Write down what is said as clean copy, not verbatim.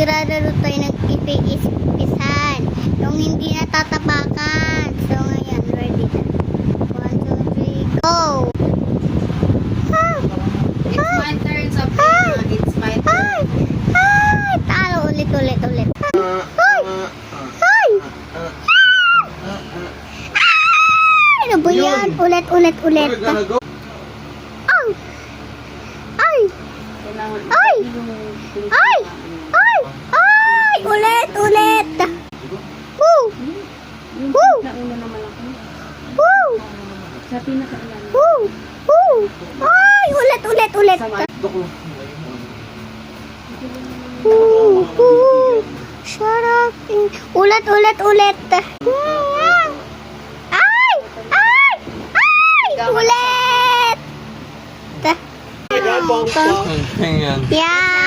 maglalaro tayo ng ipi-ispisan. Yung hindi natatapakan. So, ngayon, ready na. 1, 2, 3, go! It's my turn, Sabrina. It's my turn. Ay! Talo ulit. Ay! Ay! Ano ba yan? Ulit. Ay! Ay! Ay! Ay! Ay! Ulit! Woo! Woo! Nauna na malaki. Woo! Sa pinakailan. Woo! Woo! Ay! Ulit! Woo! Shut up! Ulit! Ay! Ulit! Yan. Yan!